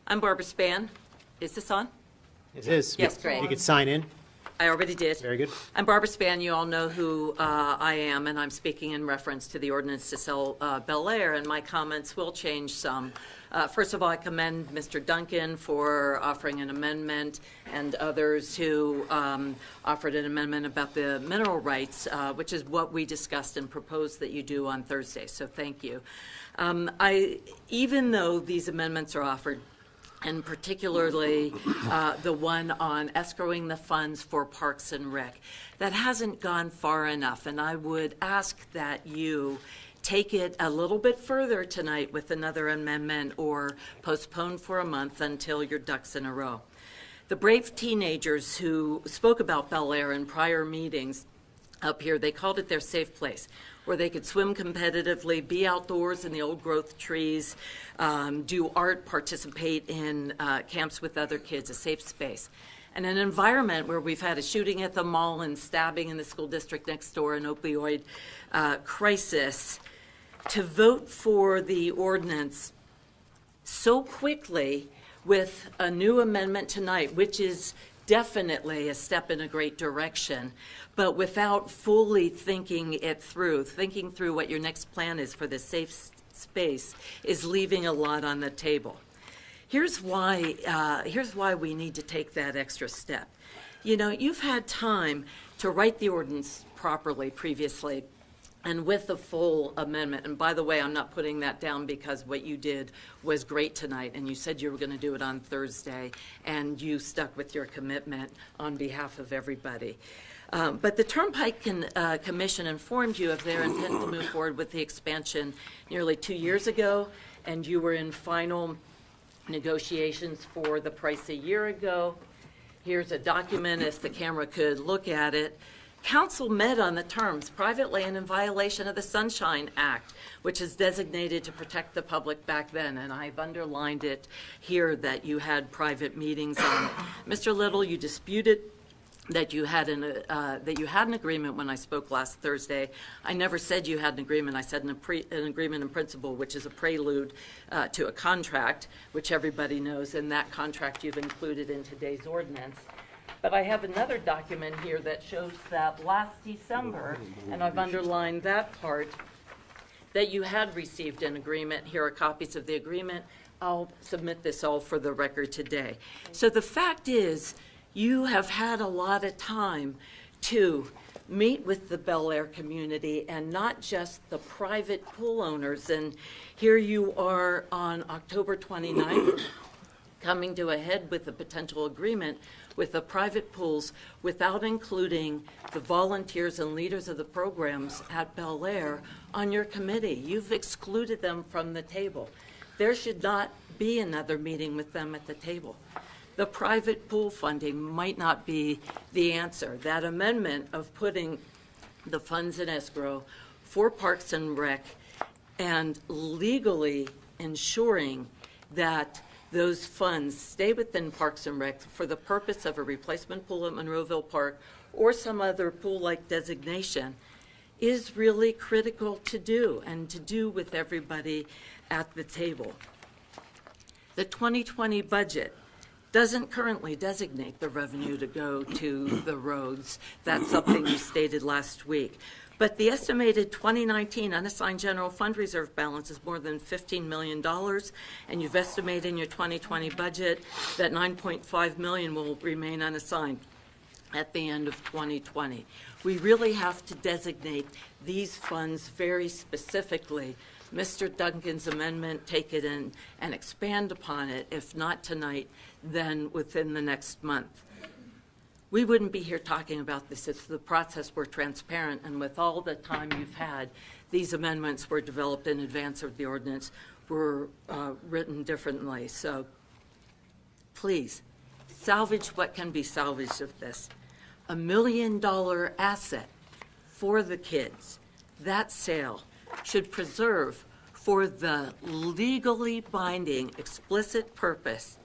I'm Barbara Spann. Is this on? It is. Yes, great. You could sign in. I already did. Very good. I'm Barbara Spann. You all know who I am, and I'm speaking in reference to the ordinance to sell Bel Air, and my comments will change some. First of all, I commend Mr. Duncan for offering an amendment and others who offered an amendment about the mineral rights, which is what we discussed and proposed that you do on Thursday, so thank you. Even though these amendments are offered, and particularly the one on escrowing the funds for Parks and Rec, that hasn't gone far enough, and I would ask that you take it a little bit further tonight with another amendment or postpone for a month until your ducks in a row. The brave teenagers who spoke about Bel Air in prior meetings up here, they called it their safe place, where they could swim competitively, be outdoors in the old growth trees, do art, participate in camps with other kids, a safe space. And an environment where we've had a shooting at the mall and stabbing in the school district next door, an opioid crisis. To vote for the ordinance so quickly with a new amendment tonight, which is definitely a step in a great direction, but without fully thinking through what your next plan is for this safe space, is leaving a lot on the table. Here's why we need to take that extra step. You know, you've had time to write the ordinance properly previously and with the full amendment. And by the way, I'm not putting that down because what you did was great tonight, and you said you were going to do it on Thursday, and you stuck with your commitment on behalf of everybody. But the Turnpike Commission informed you of their intent to move forward with the expansion nearly 2 years ago, and you were in final negotiations for the price a year ago. Here's a document if the camera could look at it. Council met on the terms privately and in violation of the Sunshine Act, which is designated to protect the public back then, and I've underlined it here that you had private meetings on it. Mr. Little, you disputed that you had an agreement when I spoke last Thursday. I never said you had an agreement. I said an agreement in principle, which is a prelude to a contract, which everybody knows, and that contract you've included in today's ordinance. But I have another document here that shows that last December, and I've underlined that part, that you had received an agreement. Here are copies of the agreement. I'll submit this all for the record today. So the fact is, you have had a lot of time to meet with the Bel Air community and not just the private pool owners. And here you are on October 29th, coming to a head with a potential agreement with the private pools without including the volunteers and leaders of the programs at Bel Air on your committee. You've excluded them from the table. There should not be another meeting with them at the table. The private pool funding might not be the answer. That amendment of putting the funds in escrow for Parks and Rec and legally ensuring that those funds stay within Parks and Rec for the purpose of a replacement pool at Monroeville Park or some other pool-like designation is really critical to do, and to do with everybody at the table. The 2020 budget doesn't currently designate the revenue to go to the roads. That's something you stated last week. But the estimated 2019 unassigned general fund reserve balance is more than $15 million, and you've estimated in your 2020 budget that $9.5 million will remain unassigned at the end of 2020. We really have to designate these funds very specifically. Mr. Duncan's amendment, take it in and expand upon it, if not tonight, then within the next month. We wouldn't be here talking about this if the process were transparent, and with all the time you've had, these amendments were developed in advance of the ordinance, were written differently. So please, salvage what can be salvaged of this. $1 million asset for the kids. That sale should preserve for the legally binding explicit purpose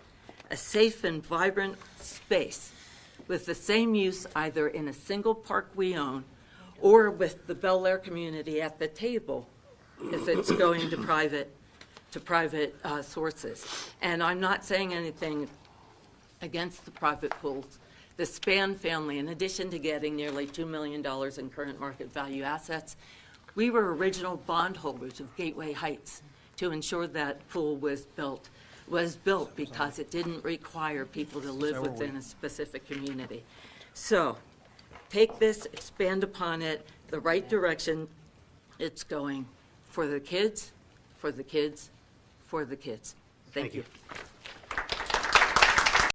a safe and vibrant space with the same use either in a single park we own or with the Bel Air community at the table if it's going to private to private sources. And I'm not saying anything against the private pools. The Span family, in addition to getting nearly $2 million in current market value assets, we were original bondholders of Gateway Heights to ensure that pool was built because it didn't require people to live within a specific community. So take this, expand upon it, the right direction it's going for the kids, for the kids, for the kids. Thank you.